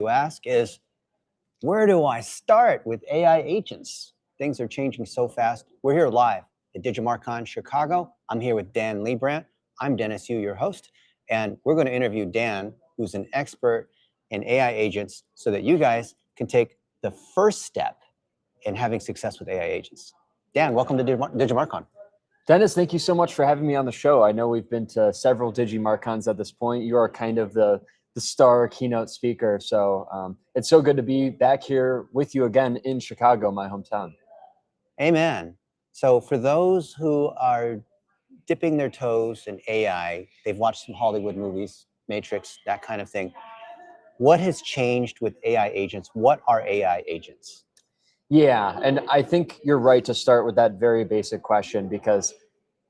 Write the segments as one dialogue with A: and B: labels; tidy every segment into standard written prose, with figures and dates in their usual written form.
A: you ask is, where do I start with AI agents? Things are changing so fast. We're here live at DigimarCon Chicago. I'm here with Dan Liebrandt. I'm Dennis Yu, your host, and we're going to interview Dan, who's an expert in AI agents, so that you guys can take the first step in having success with AI agents. Dan, welcome to DigimarCon.
B: Dennis, thank you so much for having me on the show. I know we've been to several DigimarCons at this point. You are kind of the star keynote speaker. So it's so good to be back here with you again in Chicago, my hometown.
A: Amen. So for those who are dipping their toes in AI, they've watched some Hollywood movies, Matrix, that kind of thing. What has changed with AI agents? What are AI agents?
B: Yeah, and I think you're right to start with that very basic question, because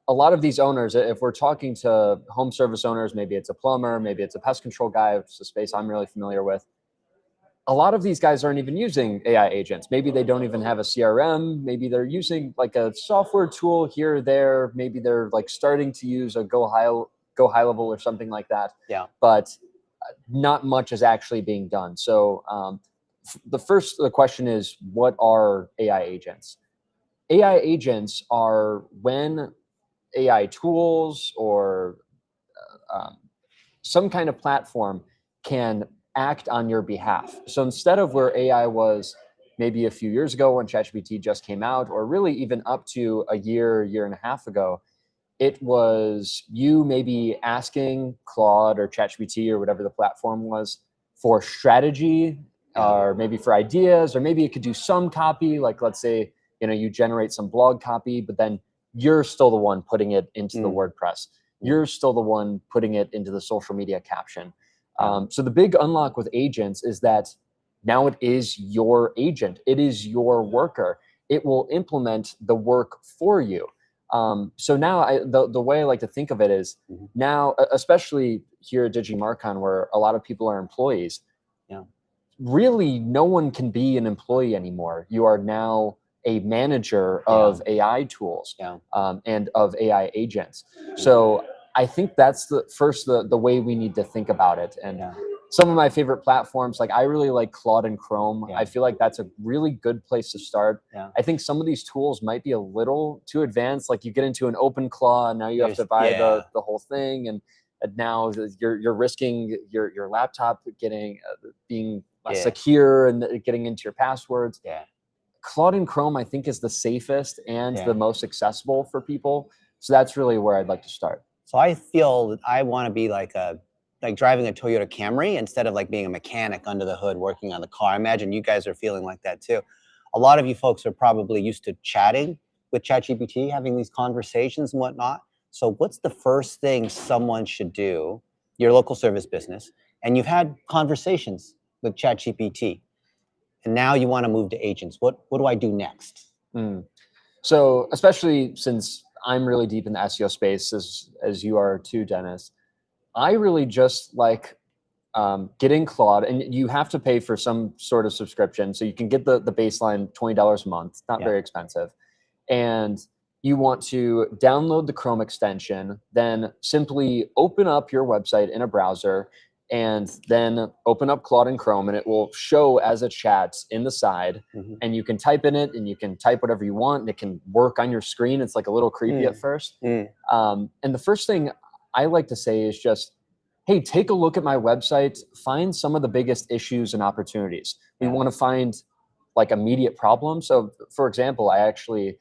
B: a lot of these owners, if we're talking to home service owners, maybe it's a plumber, maybe it's a pest control guy, which is a space I'm really familiar with. A lot of these guys aren't even using AI agents. Maybe they don't even have a CRM. Maybe they're using like a software tool here or there. Maybe they're like starting to use a go high level or something like that.
A: Yeah.
B: But not much is actually being done. So the question is, what are AI agents? AI agents are when AI tools or some kind of platform can act on your behalf. So instead of where AI was maybe a few years ago when ChatGPT just came out, or really even up to a year and a half ago, it was you maybe asking Claude or ChatGPT or whatever the platform was for strategy, or maybe for ideas, or maybe it could do some copy. Like, let's say, you generate some blog copy, but then you're still the one putting it into the WordPress. You're still the one putting it into the social media caption. So the big unlock with agents is that now it is your agent. It is your worker. It will implement the work for you. So now the way I like to think of it is now, especially here at DigimarCon, where a lot of people are employees, really no one can be an employee anymore. You are now a manager of AI tools and of AI agents. So I think that's the way we need to think about it. And some of my favorite platforms, like I really like Claude and Chrome. I feel like that's a really good place to start. I think some of these tools might be a little too advanced. Like you get into an OpenClaw, and now you have to buy the whole thing, and now you're risking your laptop being secure and getting into your passwords. Claude and Chrome, I think, is the safest and the most accessible for people. So that's really where I'd like to start.
A: So I feel that I want to be like driving a Toyota Camry instead of like being a mechanic under the hood working on the car. I imagine you guys are feeling like that too. A lot of you folks are probably used to chatting with ChatGPT, having these conversations and whatnot. So what's the first thing someone should do, your local service business, and you've had conversations with ChatGPT, and now you want to move to agents? What do I do next?
B: So especially since I'm really deep in the SEO space, as you are too, Dennis, I really just like getting Claude, and you have to pay for some sort of subscription. So you can get the baseline $20 a month. It's not very expensive. And you want to download the Chrome extension, then simply open up your website in a browser, and then open up Claude and Chrome, and it will show as a chat in the side. And you can type in it, and you can type whatever you want, and it can work on your screen. It's like a little creepy at first. And the first thing I like to say is just, hey, take a look at my website, find some of the biggest issues and opportunities. We want to find like immediate problems. So for example, I actually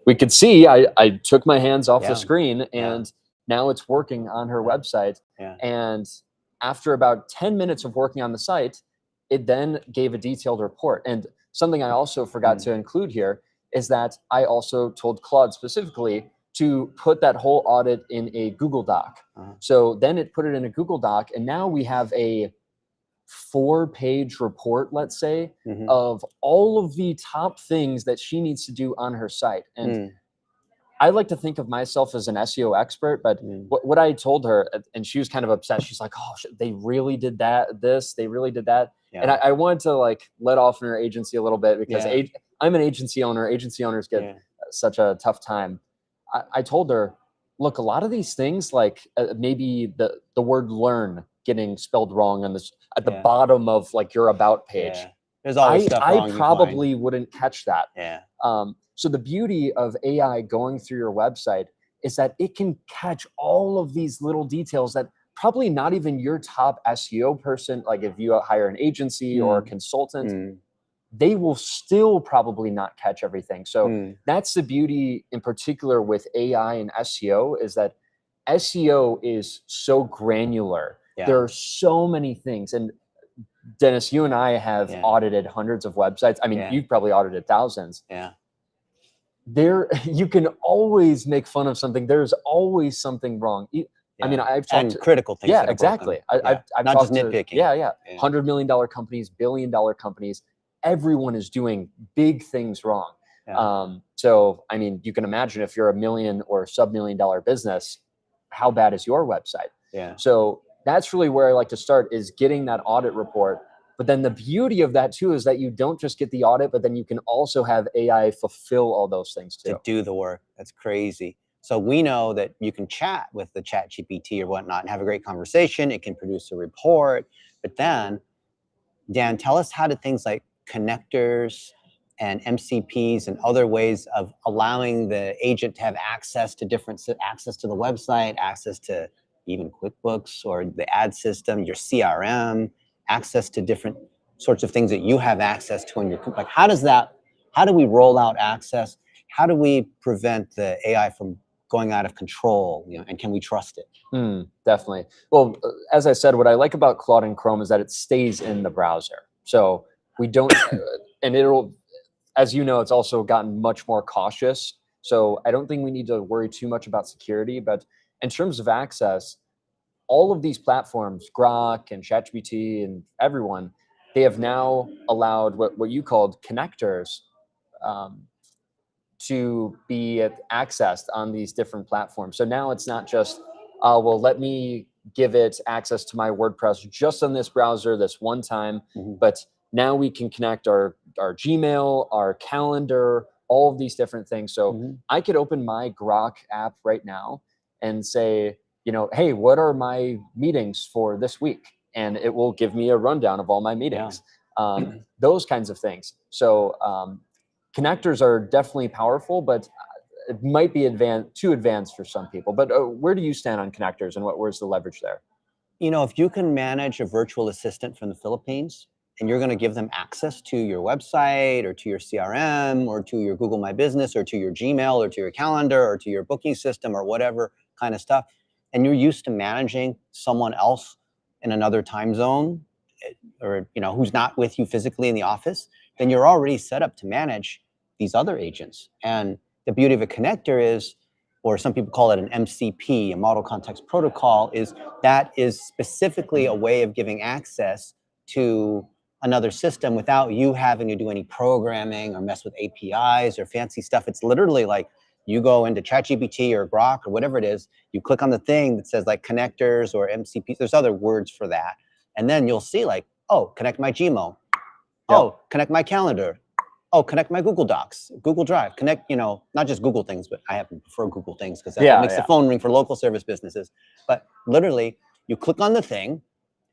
B: we could see I took my hands off
A: Yeah.
B: the screen,
A: Yeah.
B: and now it's working on her website.
A: Yeah.
B: And after about 10 minutes of working on the site, it then gave a detailed report. And something I also forgot to include here is that I also told Claude specifically to put that whole audit in a Google Doc. So then it put it in a Google Doc, and now we have a 4-page report, let's say, of all of the top things that she needs to do on her site. And I like to think of myself as an SEO expert, but what I told her, and she was kind of upset. She's like, "Oh, they really did that. They really did that."
A: Yeah.
B: And I wanted to like let off in her agency a little bit, because
A: Yeah.
B: I'm an agency owner. Agency owners get such a tough time. I told her, look, a lot of these things, like maybe the word "learn" getting spelled wrong on this at the bottom of like your about page.
A: Yeah. There's always stuff wrong.
B: I probably wouldn't catch that.
A: Yeah.
B: So the beauty of AI going through your website is that it can catch all of these little details that probably not even your top SEO person, like if you hire an agency or a consultant, they will still probably not catch everything. So that's the beauty in particular with AI and SEO, is that SEO is so granular.
A: Yeah.
B: There are so many things. And Dennis, you and I have audited hundreds of websites. I mean, you've probably audited thousands.
A: Yeah.
B: There, you can always make fun of something. There's always something wrong. I mean, I've talked to
A: critical things.
B: Yeah, exactly. I've
A: not
B: talked
A: just nitpicking.
B: To, $100 million companies, $1 billion companies. Everyone is doing big things wrong. So, I mean, you can imagine if you're $1 million or sub-$1 million business, how bad is your website?
A: Yeah.
B: So that's really where I like to start, is getting that audit report. But then the beauty of that too is that you don't just get the audit, but then you can also have AI fulfill all those things too.
A: To do the work. That's crazy. So we know that you can chat with the Chat GPT or whatnot and have a great conversation. It can produce a report. But then, Dan, tell us, how did things like connectors and MCPs and other ways of allowing the agent to have access to access to the website, access to even QuickBooks or the ad system, your CRM, access to different sorts of things that you have access to in your, like, how do we roll out access? How do we prevent the AI from going out of control, and can we trust it?
B: Definitely. Well, as I said, what I like about Claude and Chrome is that it stays in the browser. So we don't, and it'll, as you know, it's also gotten much more cautious. So I don't think we need to worry too much about security, but in terms of access, all of these platforms, Grok and ChatGPT and everyone, they have now allowed what you called connectors to be accessed on these different platforms. So now it's not just, well, let me give it access to my WordPress just on this browser this one time, but now we can connect our Gmail, our calendar, all of these different things. So I could open my Grok app right now and say, hey, what are my meetings for this week? And it will give me a rundown of all my meetings, those kinds of things. So connectors are definitely powerful, but it might be too advanced for some people. But where do you stand on connectors, and where's the leverage there?
A: If you can manage a virtual assistant from the Philippines, and you're going to give them access to your website or to your CRM or to your Google My Business or to your Gmail or to your calendar or to your booking system or whatever kind of stuff, and you're used to managing someone else in another time zone, or who's not with you physically in the office, then you're already set up to manage these other agents. And the beauty of a connector is, or some people call it an MCP, a model context protocol, is that is specifically a way of giving access to another system without you having to do any programming or mess with APIs or fancy stuff. It's literally like, you go into ChatGPT or Grok or whatever it is, you click on the thing that says like connectors or MCPs, there's other words for that. And then you'll see like, oh, connect my Gmail. Oh, connect my calendar. Oh, connect my Google Docs, Google Drive, connect, not just Google things, but I happen to prefer Google things because that makes the phone ring for local service businesses. But literally, you click on the thing,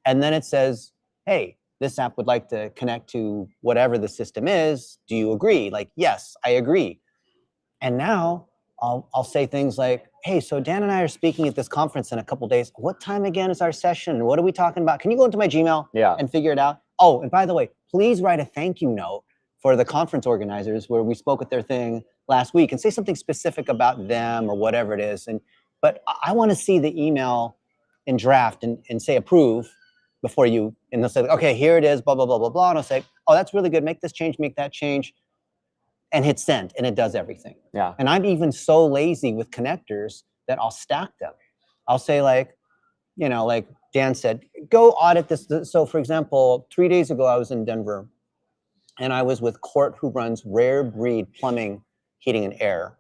A: and then it says, hey, this app would like to connect to whatever the system is. Do you agree? Like, yes, I agree. And now I'll say things like, hey, so Dan and I are speaking at this conference in a couple days. What time again is our session? What are we talking about? Can you go into my Gmail and figure it out? Oh, and by the way, please write a thank you note for the conference organizers where we spoke at their thing last week and say something specific about them or whatever it is. But I want to see the email in draft and say approve before you, and they'll say, okay, here it is, blah, blah, blah, blah, blah. And I'll say, oh, that's really good. Make this change, make that change, and hit send, and it does everything.
B: Yeah.
A: And I'm even so lazy with connectors that I'll stack them. I'll say like, you know, like Dan said, go audit this. So for example, 3 days ago, I was in Denver and I was with Court, who runs Rare Breed Plumbing, Heating and Air.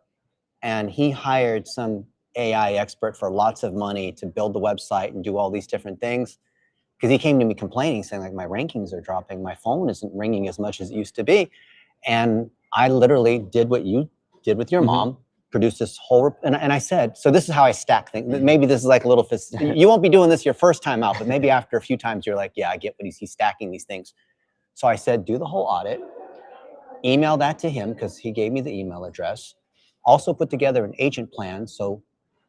A: And he hired some AI expert for lots of money to build the website and do all these different things. Because he came to me complaining, saying like, my rankings are dropping. My phone isn't ringing as much as it used to be. And I literally did what you did with your mom, produced this whole, and I said, so this is how I stack things. Maybe this is like a little, you won't be doing this your first time out, but maybe after a few times, you're like, yeah, I get what he's stacking these things. So I said, do the whole audit, email that to him because he gave me the email address. Also put together an agent plan so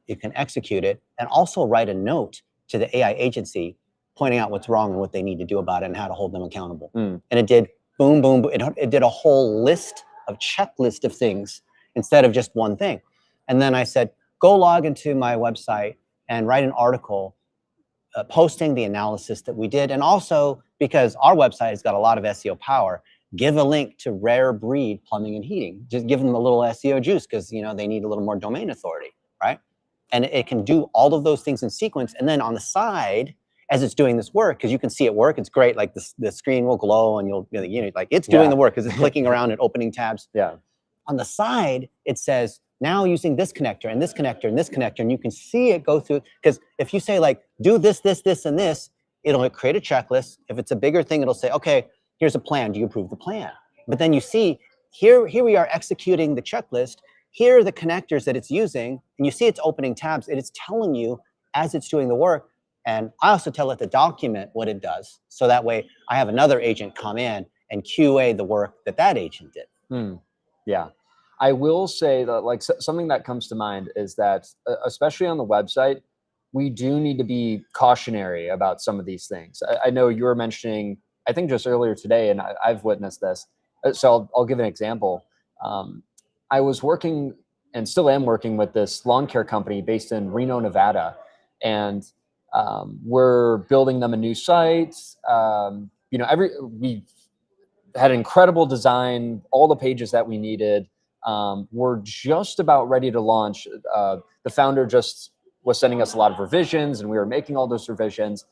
A: you can execute it, and also write a note to the AI agency pointing out what's wrong and what they need to do about it and how to hold them accountable. And it did boom, boom, boom. It did a whole list of checklist of things instead of just one thing. And then I said, go log into my website and write an article posting the analysis that we did. And also, because our website has got a lot of SEO power, give a link to Rare Breed Plumbing and Heating. Just give them a little SEO juice because, you know, they need a little more domain authority, right? And it can do all of those things in sequence. And then on the side, as it's doing this work, because you can see it work, it's great. Like the screen will glow and you'll, you know, like it's doing the work because it's clicking around and opening tabs.
B: Yeah.
A: On the side, it says, now using this connector and this connector and this connector, and you can see it go through. Because if you say like, do this, this, this, and this, it'll create a checklist. If it's a bigger thing, it'll say, okay, here's a plan. Do you approve the plan? But then you see, here we are executing the checklist. Here are the connectors that it's using. And you see it's opening tabs. And it's telling you as it's doing the work. And I also tell it to document what it does. So that way I have another agent come in and QA the work that agent did.
B: Yeah. I will say that like something that comes to mind is that, especially on the website, we do need to be cautionary about some of these things. I know you were mentioning, I think just earlier today, and I've witnessed this. So I'll give an example. I was working and still am working with this lawn care company based in Reno, Nevada. And we're building them a new site. You know, we had an incredible design, all the pages that we needed. We're just about ready to launch. The founder just was sending us a lot of revisions, and we were making all those revisions.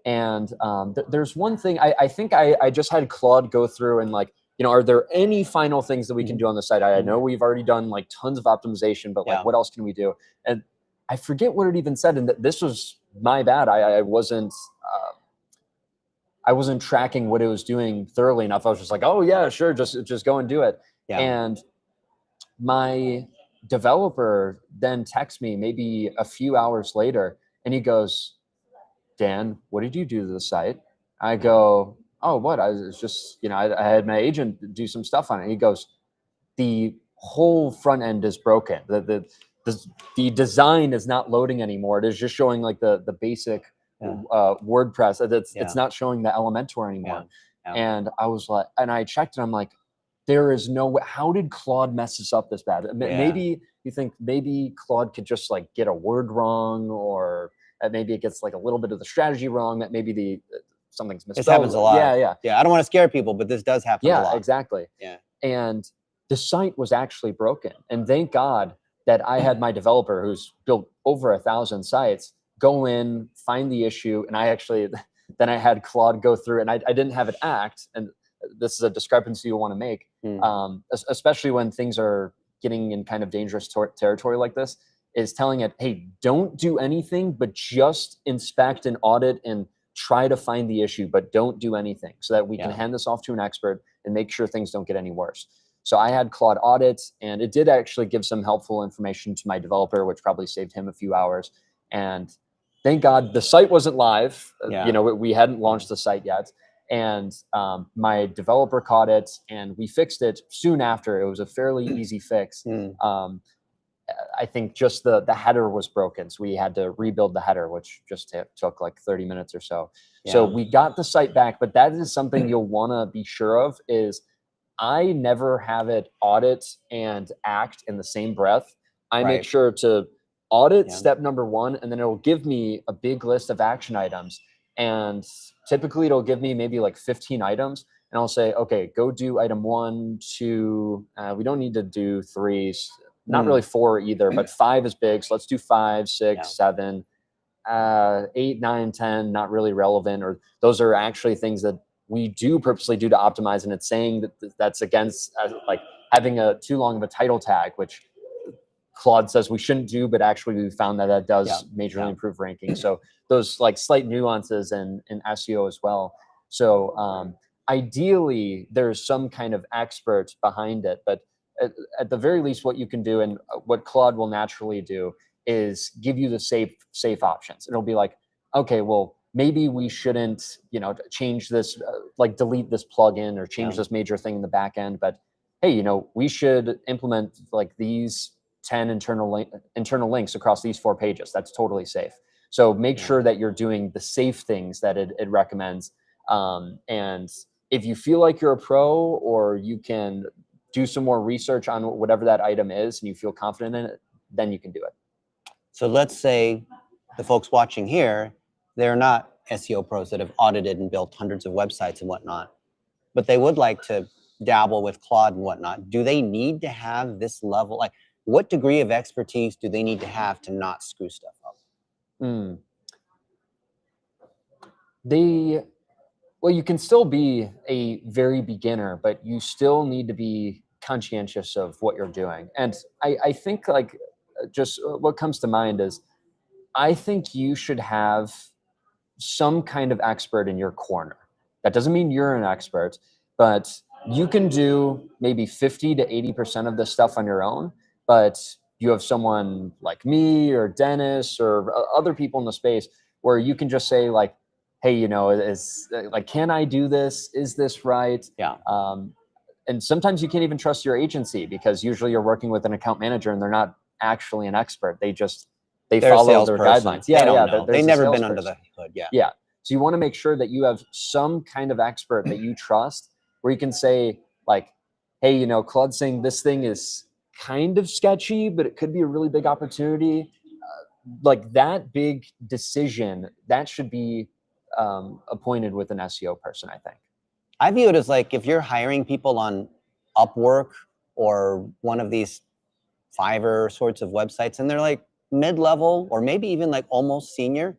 B: And there's one thing I think I just had Claude go through and like, you know, are there any final things that we can do on the site? I know we've already done like tons of optimization, but like, what else can we do? And I forget what it even said. And this was my bad. I wasn't tracking what it was doing thoroughly enough. I was just like, oh yeah, sure. Just go and do it. Yeah. And my developer then texts me maybe a few hours later and he goes, Dan, what did you do to the site? I go, oh, what? I was just, you know, I had my agent do some stuff on it. He goes, the whole front end is broken. The design is not loading anymore. It is just showing like the basic WordPress. It's not showing the Elementor anymore. Yeah. And I was like, and I checked and I'm like, there is no way. How did Claude mess this up this bad? Maybe you think maybe Claude could just like get a word wrong, or maybe it gets like a little bit of the strategy wrong, that maybe something's misspelled.
A: This happens a lot.
B: Yeah.
A: I don't want to scare people, but this does happen a lot.
B: Yeah, exactly.
A: Yeah.
B: And the site was actually broken. And thank God that I had my developer who's built over 1,000 sites go in, find the issue. And then I had Claude go through, and I didn't have it act. And this is a discrepancy you want to make, especially when things are getting in kind of dangerous territory like this, is telling it, hey, don't do anything, but just inspect and audit and try to find the issue, but don't do anything, so that we can hand this off to an expert and make sure things don't get any worse. So I had Claude audit, and it did actually give some helpful information to my developer, which probably saved him a few hours. And thank God the site wasn't live. You know, we hadn't launched the site yet. And my developer caught it, and we fixed it soon after. It was a fairly easy fix. I think just the header was broken, so we had to rebuild the header, which just took like 30 minutes or so. So we got the site back, but that is something you'll want to be sure of, is I never have it audit and act in the same breath. I make
A: Right.
B: sure to audit
A: Yeah.
B: step number one, and then it'll give me a big list of action items. And typically it'll give me maybe like 15 items. And I'll say, okay, go do item 1, 2. We don't need to do 3, not really 4 either, but 5 is big. So let's do 5, 6,
A: Yeah.
B: 7, 8, 9, 10, not really relevant. Or those are actually things that we do purposely do to optimize. And it's saying that that's against like having a too long of a title tag, which Claude says we shouldn't do, but actually we found that that does majorly improve ranking. So those like slight nuances in SEO as well. So ideally there's some kind of expert behind it, but at the very least what you can do and what Claude will naturally do is give you the safe options. It'll be like, okay, well, maybe we shouldn't, change this, like delete this plugin or change this major thing in the back end, but hey, we should implement like these 10 internal links across these 4 pages. That's totally safe. So make sure that you're doing the safe things that it recommends. And if you feel like you're a pro, or you can do some more research on whatever that item is and you feel confident in it, then you can do it.
A: So let's say the folks watching here, they're not SEO pros that have audited and built hundreds of websites and whatnot, but they would like to dabble with Claude and whatnot. Do they need to have this level? Like, what degree of expertise do they need to have to not screw stuff up?
B: Well, you can still be a very beginner, but you still need to be conscientious of what you're doing. And I think like just what comes to mind is I think you should have some kind of expert in your corner. That doesn't mean you're an expert, but you can do maybe 50 to 80% of this stuff on your own, but you have someone like me or Dennis or other people in the space where you can just say like, hey, is like, can I do this? Is this right?
A: Yeah.
B: And sometimes you can't even trust your agency because usually you're working with an account manager and they're not actually an expert. They follow their guidelines.
A: Yeah, they don't know. They've never been under the hood. Yeah.
B: Yeah. So you want to make sure that you have some kind of expert that you trust where you can say like, hey, Claude's saying this thing is kind of sketchy, but it could be a really big opportunity. Like that big decision, that should be appointed with an SEO person, I think.
A: I view it as like if you're hiring people on Upwork or one of these Fiverr sorts of websites and they're like mid-level or maybe even like almost senior,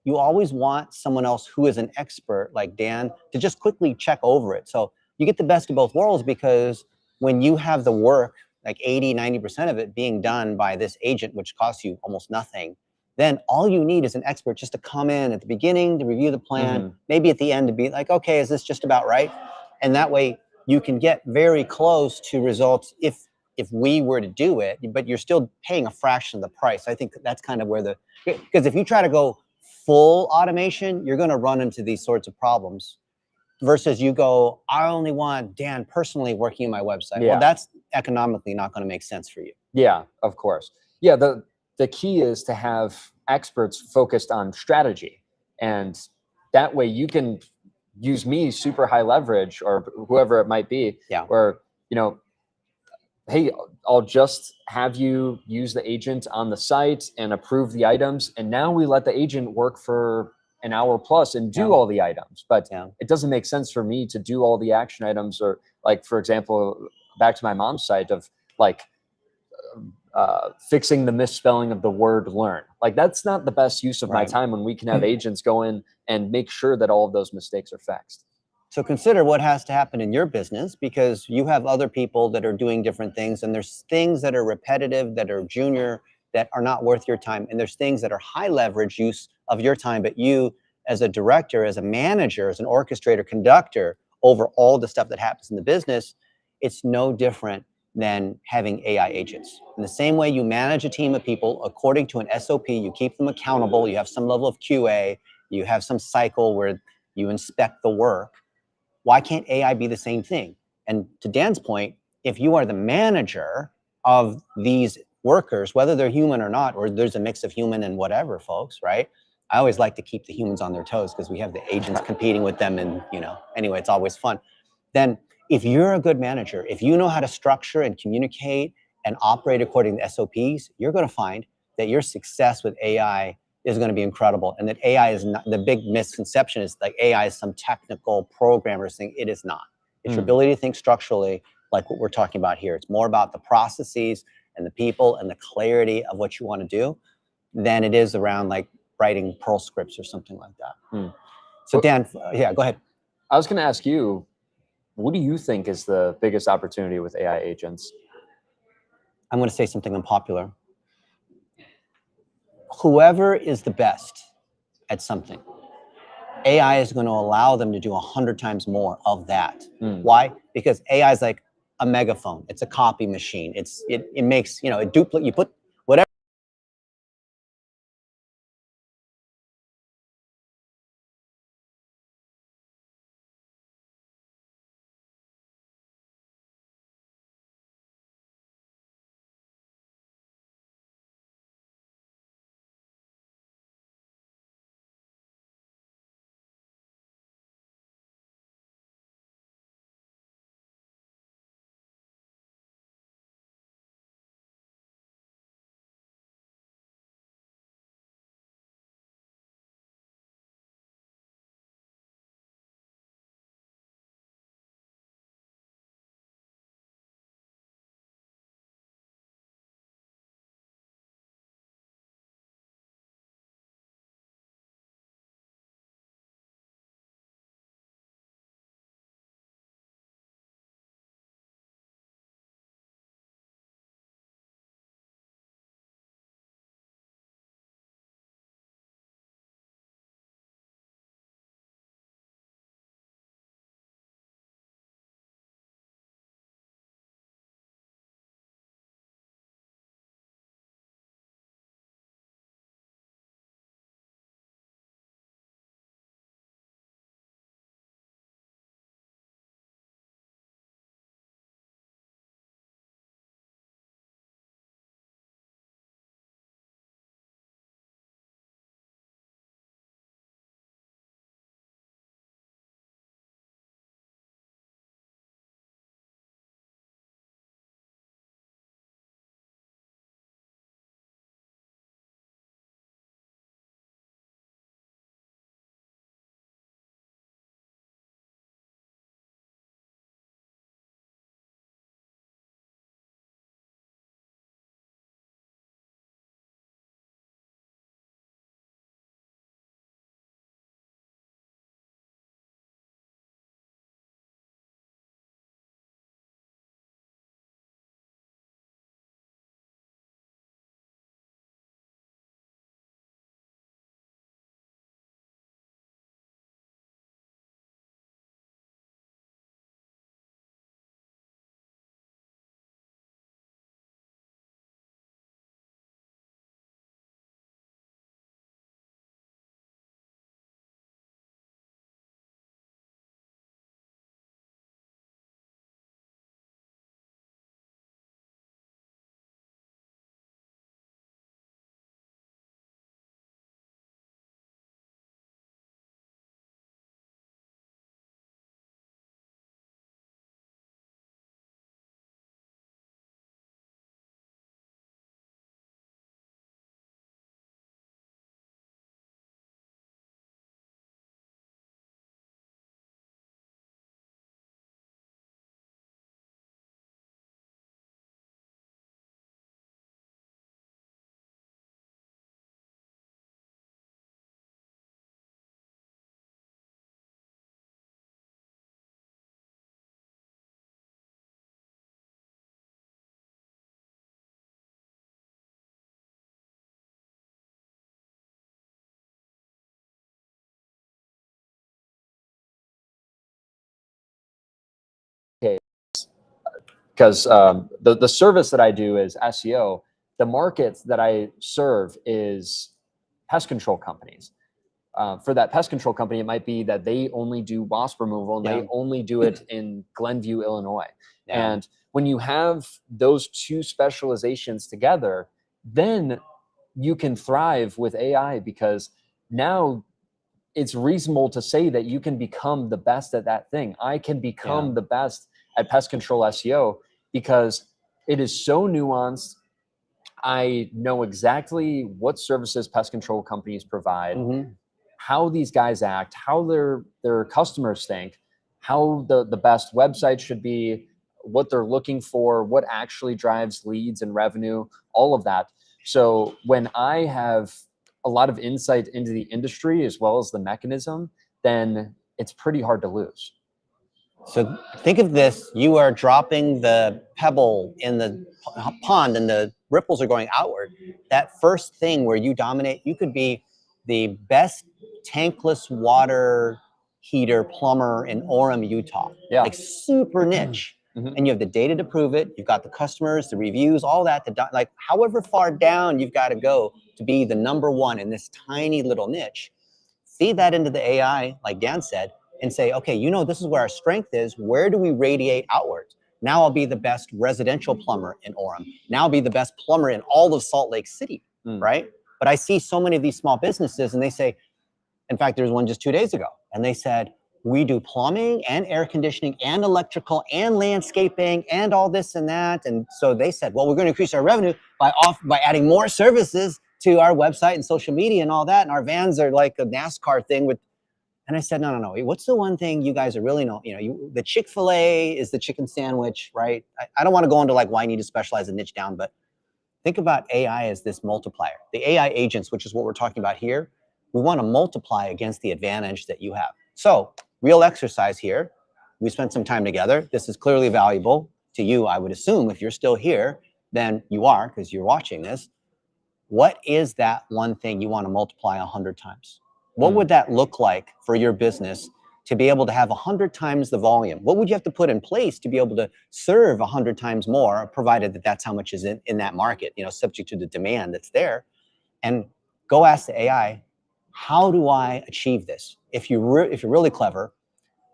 A: you always want someone else who is an expert like Dan to just quickly check over it. So you get the best of both worlds, because when you have the work, like 80, 90% of it being done by this agent, which costs you almost nothing, then all you need is an expert just to come in at the beginning to review the plan, maybe at the end to be like, okay, is this just about right? And that way you can get very close to results if we were to do it, but you're still paying a fraction of the price. I think that's kind of where because if you try to go full automation, you're going to run into these sorts of problems versus you go, I only want Dan personally working on my website. Well, that's economically not going to make sense for you.
B: Yeah, of course. Yeah, the key is to have experts focused on strategy. And that way you can use me super high leverage or whoever it might be.
A: Yeah.
B: Where, hey, I'll just have you use the agent on the site and approve the items. And now we let the agent work for an hour plus and do all the items. But it doesn't make sense for me to do all the action items, or like, for example, back to my mom's site of like fixing the misspelling of the word learn. Like that's not the best use of my time when we can have agents go in and make sure that all of those mistakes are fixed.
A: So consider what has to happen in your business, because you have other people that are doing different things, and there's things that are repetitive, that are junior, that are not worth your time. And there's things that are high leverage use of your time, but you as a director, as a manager, as an orchestrator, conductor over all the stuff that happens in the business, it's no different than having AI agents. In the same way you manage a team of people according to an SOP, you keep them accountable, you have some level of QA, you have some cycle where you inspect the work. Why can't AI be the same thing? And to Dan's point, if you are the manager of these workers, whether they're human or not, or there's a mix of human and whatever, folks, right? I always like to keep the humans on their toes because we have the agents competing with them, and anyway, it's always fun. Then if you're a good manager, if you know how to structure and communicate and operate according to SOPs, you're going to find that your success with AI is going to be incredible. And that AI is not, the big misconception is like AI is some technical programmer thing. It is not. It's your ability to think structurally, like what we're talking about here. It's more about the processes and the people and the clarity of what you want to do than it is around like writing Perl scripts or something like that. So Dan, yeah, go ahead.
B: I was going to ask you, what do you think is the biggest opportunity with AI agents?
A: I'm going to say something unpopular. Whoever is the best at something, AI is going to allow them to do 100 times more of that. Why? Because AI is like a megaphone. It's a copy machine. It makes, it duplicate. You put whatever.
B: Because the service that I do is SEO. The market that I serve is pest control companies. For that pest control company, it might be that they only do wasp removal and they only do it in Glenview, Illinois. And when you have those two specializations together, then you can thrive with AI, because now it's reasonable to say that you can become the best at that thing. I can become the best at pest control SEO because it is so nuanced. I know exactly what services pest control companies provide, how these guys act, how their customers think, how the best website should be, what they're looking for, what actually drives leads and revenue, all of that. So when I have a lot of insight into the industry as well as the mechanism, then it's pretty hard to lose.
A: So think of this, you are dropping the pebble in the pond and the ripples are going outward. That first thing where you dominate, you could be the best tankless water heater plumber in Orem, Utah.
B: Yeah.
A: Like super niche. And you have the data to prove it. You've got the customers, the reviews, all that. Like however far down you've got to go to be the number one in this tiny little niche. Feed that into the AI, like Dan said, and say, okay, you know, this is where our strength is. Where do we radiate outwards? Now I'll be the best residential plumber in Orem. Now I'll be the best plumber in all of Salt Lake City, right? But I see so many of these small businesses and they say, in fact, there's one just 2 days ago, and they said, we do plumbing and air conditioning and electrical and landscaping and all this and that. And so they said, well, we're going to increase our revenue by adding more services to our website and social media and all that. And our vans are like a NASCAR thing with. And I said, no. What's the one thing you guys are really know? You know, the Chick-fil-A is the chicken sandwich, right? I don't want to go into like why you need to specialize and niche down, but think about AI as this multiplier. The AI agents, which is what we're talking about here, we want to multiply against the advantage that you have. So real exercise here. We spent some time together. This is clearly valuable to you, I would assume. If you're still here, then you are because you're watching this. What is that one thing you want to multiply 100 times? What would that look like for your business to be able to have 100 times the volume? What would you have to put in place to be able to serve 100 times more, provided that that's how much is in that market, you know, subject to the demand that's there? And go ask the AI, how do I achieve this? If you're really clever,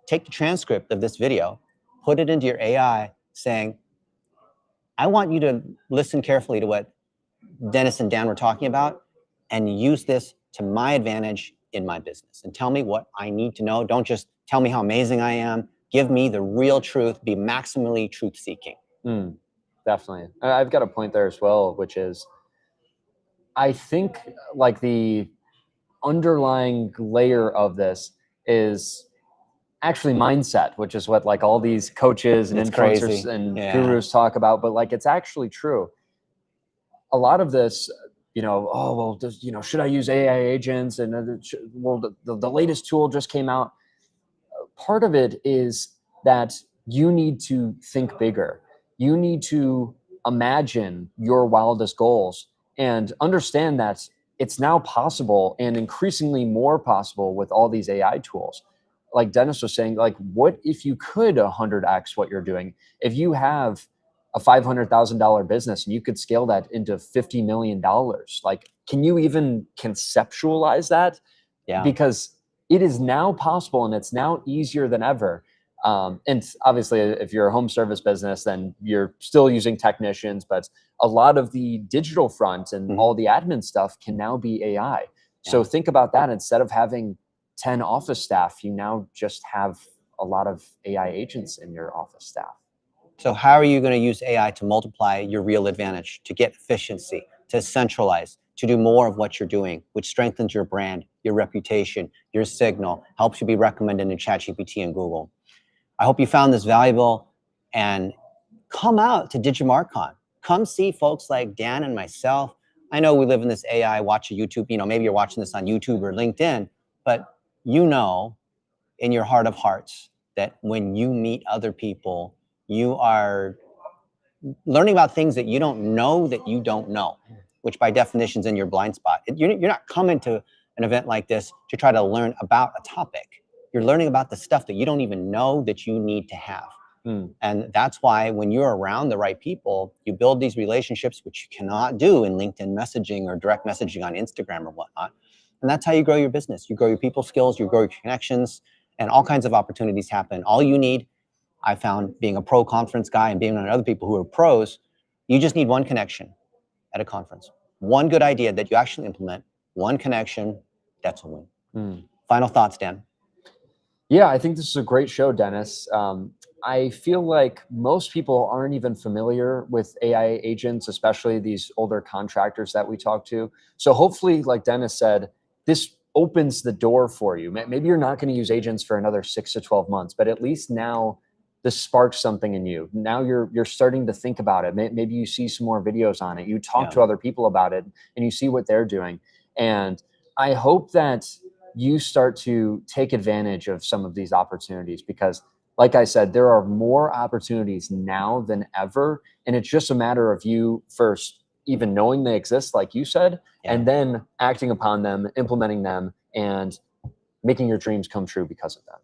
A: take the transcript of this video, put it into your AI saying, I want you to listen carefully to what Dennis and Dan were talking about and use this to my advantage in my business and tell me what I need to know. Don't just tell me how amazing I am. Give me the real truth. Be maximally truth seeking.
B: Definitely. I've got a point there as well, which is I think like the underlying layer of this is actually mindset, which is what like all these coaches and influencers and gurus talk about, but like it's actually true. A lot of this, you know, oh well, does, you know, should I use AI agents? And well, the latest tool just came out. Part of it is that you need to think bigger. You need to imagine your wildest goals and understand that it's now possible and increasingly more possible with all these AI tools. Like Dennis was saying, like, what if you could 100x what you're doing? If you have a $500,000 business and you could scale that into $50 million, like, can you even conceptualize that?
A: Yeah.
B: Because it is now possible and it's now easier than ever. And obviously, if you're a home service business, then you're still using technicians, but a lot of the digital front and all the admin stuff can now be AI. So think about that. Instead of having 10 office staff, you now just have a lot of AI agents in your office staff.
A: So how are you going to use AI to multiply your real advantage, to get efficiency, to centralize, to do more of what you're doing, which strengthens your brand, your reputation, your signal, helps you be recommended in ChatGPT and Google? I hope you found this valuable, and come out to DigimarCon. Come see folks like Dan and myself. I know we live in this AI, watch a YouTube, you know, maybe you're watching this on YouTube or LinkedIn, but you know in your heart of hearts that when you meet other people, you are learning about things that you don't know that you don't know, which by definition is in your blind spot. You're not coming to an event like this to try to learn about a topic. You're learning about the stuff that you don't even know that you need to have. And that's why when you're around the right people, you build these relationships, which you cannot do in LinkedIn messaging or direct messaging on Instagram or whatnot. And that's how you grow your business. You grow your people skills, you grow your connections, and all kinds of opportunities happen. All you need, I found, being a pro conference guy and being around other people who are pros, you just need one connection at a conference. One good idea that you actually implement, one connection, that's a win. Final thoughts, Dan?
B: Yeah, I think this is a great show, Dennis. I feel like most people aren't even familiar with AI agents, especially these older contractors that we talk to. So hopefully, like Dennis said, this opens the door for you. Maybe you're not going to use agents for another 6 to 12 months, but at least now this sparks something in you. Now you're starting to think about it. Maybe you see some more videos on it. You talk to other people about it and you see what they're doing. And I hope that you start to take advantage of some of these opportunities because like I said, there are more opportunities now than ever. And it's just a matter of you first even knowing they exist, like you said, and then acting upon them, implementing them, and making your dreams come true because of them.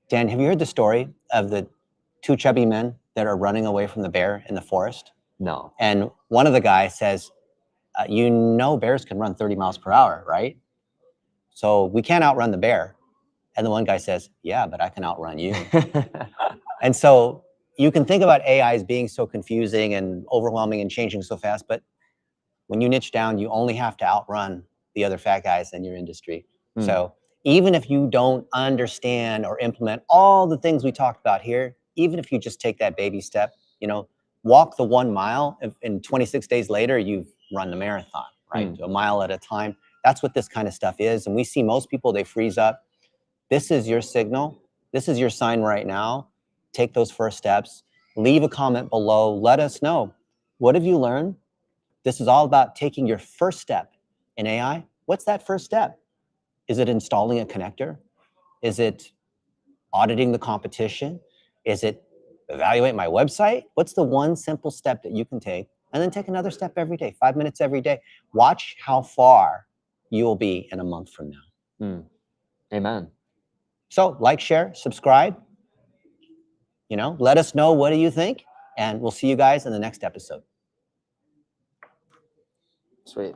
A: Dan, have you heard the story of the two chubby men that are running away from the bear in the forest?
B: No.
A: And one of the guys says, you know, bears can run 30 miles per hour, right? So we can't outrun the bear. And the one guy says, yeah, but I can outrun you. And so you can think about AI as being so confusing and overwhelming and changing so fast, but when you niche down, you only have to outrun the other fat guys in your industry. So even if you don't understand or implement all the things we talked about here, even if you just take that baby step, you know, walk the 1 mile, and 26 days later, you've run the marathon, right? A mile at a time. That's what this kind of stuff is. And we see most people, they freeze up. This is your signal. This is your sign right now. Take those first steps. Leave a comment below. Let us know. What have you learned? This is all about taking your first step in AI. What's that first step? Is it installing a connector? Is it auditing the competition? Is it evaluate my website? What's the one simple step that you can take? And then take another step every day, 5 minutes every day. Watch how far you will be in a month from now.
B: Amen.
A: So like, share, subscribe. You know, let us know, what do you think? And we'll see you guys in the next episode.
B: Sweet.